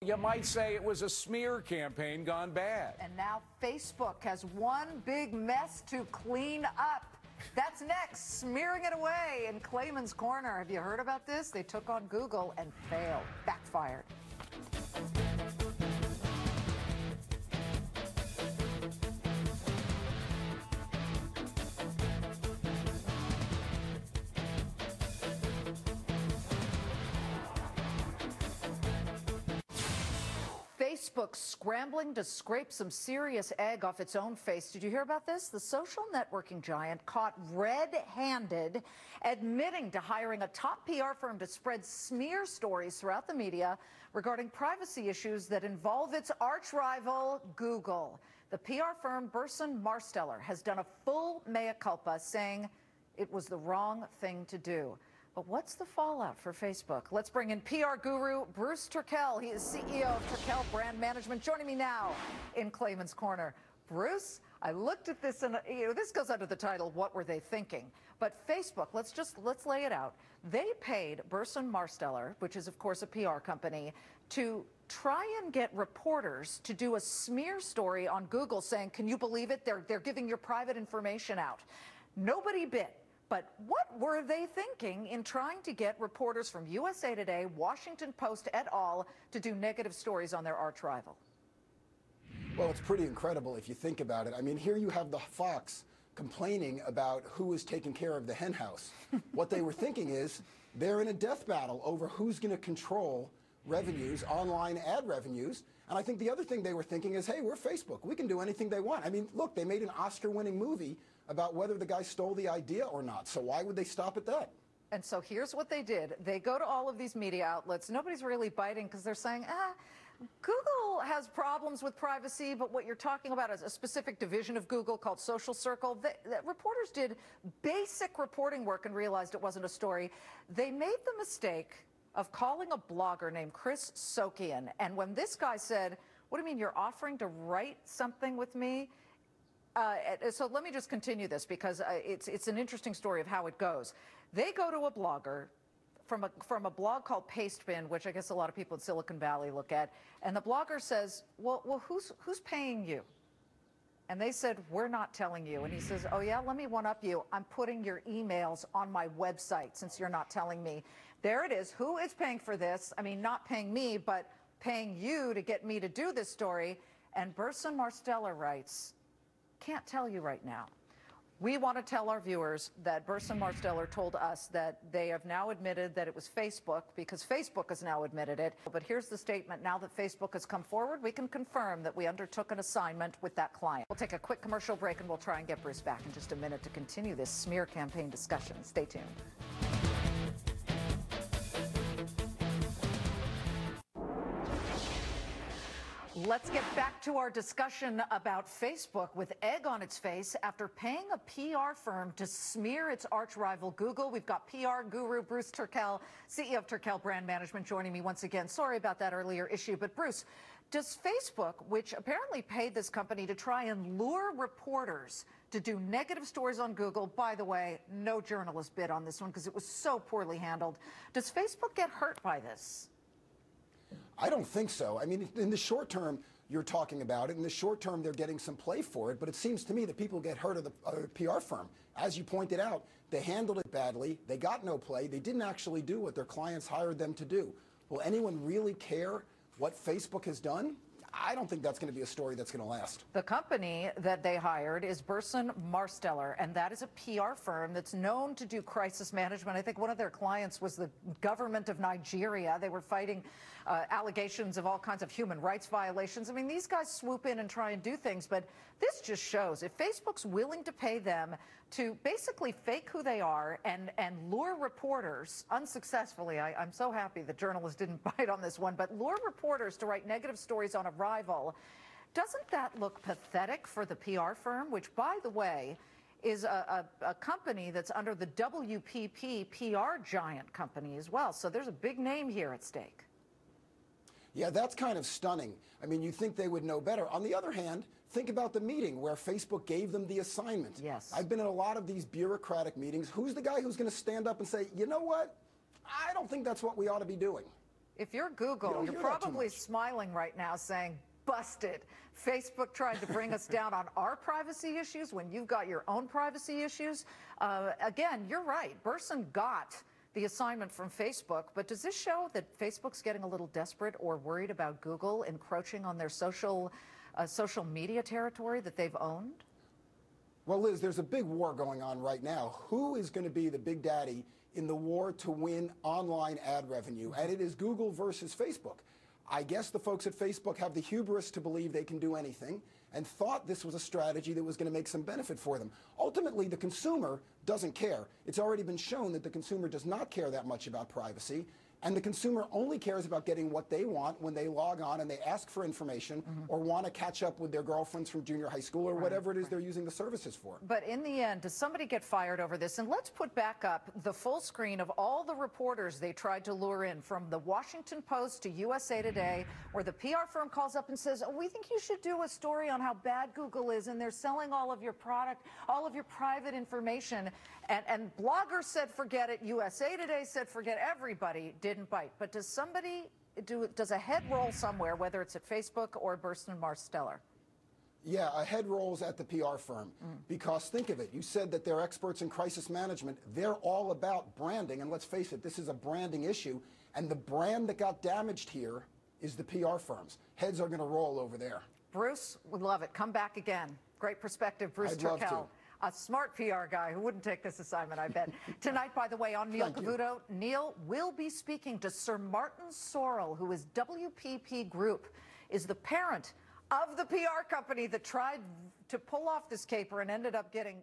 You might say it was a smear campaign gone bad. And now Facebook has one big mess to clean up. That's next, smearing it away in Clayman's Corner. Have you heard about this? They took on Google and failed, backfired. Facebook scrambling to scrape some serious egg off its own face. Did you hear about this? The social networking giant caught red-handed admitting to hiring a top PR firm to spread smear stories throughout the media regarding privacy issues that involve its arch-rival, Google. The PR firm Burson Marsteller has done a full mea culpa, saying it was the wrong thing to do. But what's the fallout for Facebook? Let's bring in PR guru Bruce Turkel. He is CEO of Turkel Brand Management, joining me now in Clayman's Corner. Bruce, I looked at this, and this goes under the title, What Were They Thinking? But Facebook, let's lay it out. They paid Burson Marsteller, which is, of course, a PR company, to try and get reporters to do a smear story on Google saying, can you believe it? They're giving your private information out. Nobody bit. But what were they thinking in trying to get reporters from USA Today, Washington Post et al. To do negative stories on their arch rival? Well, it's pretty incredible if you think about it. I mean, here you have the Fox complaining about who is taking care of the hen house. What they were thinking is they're in a death battle over who's going to control revenues, online ad revenues. And I think the other thing they were thinking is, hey, we're Facebook. We can do anything they want. I mean, look, they made an Oscar-winning movie about whether the guy stole the idea or not. So why would they stop at that? And so here's what they did. They go to all of these media outlets. Nobody's really biting because they're saying, Google has problems with privacy, but what you're talking about is a specific division of Google called Social Circle. Reporters did basic reporting work and realized it wasn't a story. They made the mistake of calling a blogger named Chris Sokian. And when this guy said, what do you mean you're offering to write something with me? So let me just continue this because it's an interesting story of how it goes. They go to a blogger from a blog called Pastebin, which I guess a lot of people in Silicon Valley look at, and the blogger says, well, who's paying you? And they said, we're not telling you. And he says, oh, yeah, let me one-up you. I'm putting your emails on my website since you're not telling me. There it is. Who is paying for this? I mean, not paying me, but paying you to get me to do this story. And Burson Marsteller writes, can't tell you right now. We want to tell our viewers that Burson Marsteller told us that they have now admitted that it was Facebook because Facebook has now admitted it. But here's the statement. Now that Facebook has come forward, we can confirm that we undertook an assignment with that client. We'll take a quick commercial break and we'll try and get Bruce back in just a minute to continue this smear campaign discussion. Stay tuned. Let's get back to our discussion about Facebook with egg on its face after paying a PR firm to smear its arch rival Google. We've got PR guru Bruce Turkel, CEO of Turkel Brand Management, joining me once again. Sorry about that earlier issue, but Bruce, does Facebook, which apparently paid this company to try and lure reporters to do negative stories on Google, by the way, no journalist bid on this one because it was so poorly handled, does Facebook get hurt by this? I don't think so. I mean, in the short term, you're talking about it. In the short term, they're getting some play for it. But it seems to me that people get hurt of the PR firm. As you pointed out, they handled it badly. They got no play. They didn't actually do what their clients hired them to do. Will anyone really care what Facebook has done? I don't think that's going to be a story that's going to last. The company that they hired is Burson Marsteller, and that is a PR firm that's known to do crisis management. I think one of their clients was the government of Nigeria. They were fighting allegations of all kinds of human rights violations. I mean, these guys swoop in and try and do things, but this just shows if Facebook's willing to pay them to basically fake who they are and lure reporters unsuccessfully. I'm so happy the journalists didn't bite on this one, but lure reporters to write negative stories on a rival. Doesn't that look pathetic for the PR firm, which, by the way, is a company that's under the WPP PR giant company as well? So there's a big name here at stake. Yeah, that's kind of stunning. I mean, you think they would know better. On the other hand, think about the meeting where Facebook gave them the assignment. Yes. I've been in a lot of these bureaucratic meetings. Who's the guy who's going to stand up and say, you know what? I don't think that's what we ought to be doing. If you're Google, you're probably smiling right now saying, busted. Facebook tried to bring us down on our privacy issues when you've got your own privacy issues. Again, you're right. Burson got the assignment from Facebook, but does this show that Facebook's getting a little desperate or worried about Google encroaching on their social media territory that they've owned? Well, Liz, there's a big war going on right now. Who is going to be the big daddy in the war to win online ad revenue? And it is Google versus Facebook. I guess the folks at Facebook have the hubris to believe they can do anything and thought this was a strategy that was going to make some benefit for them. Ultimately, the consumer doesn't care. It's already been shown that the consumer does not care that much about privacy. And the consumer only cares about getting what they want when they log on and they ask for information or want to catch up with their girlfriends from junior high school or whatever it is they're using the services for. But in the end, does somebody get fired over this? And let's put back up the full screen of all the reporters they tried to lure in, from the Washington Post to USA Today, where the PR firm calls up and says, oh, we think you should do a story on how bad Google is and they're selling all of your product, all of your private information. And bloggers said forget it. USA Today said forget. Everybody didn't bite. But does somebody does a head roll somewhere, whether it's at Facebook or Burson and Marsteller? Yeah, a head rolls at the PR firm. Because think of it. You said that they're experts in crisis management. They're all about branding. And let's face it, this is a branding issue. And the brand that got damaged here is the PR firms. Heads are going to roll over there. Bruce, we love it. Come back again. Great perspective, Bruce I'd love Turkel. to. A smart PR guy who wouldn't take this assignment, I bet. Tonight, by the way, on Neil Cavuto, Neil will be speaking to Sir Martin Sorrell, who is WPP Group, is the parent of the PR company that tried to pull off this caper and ended up getting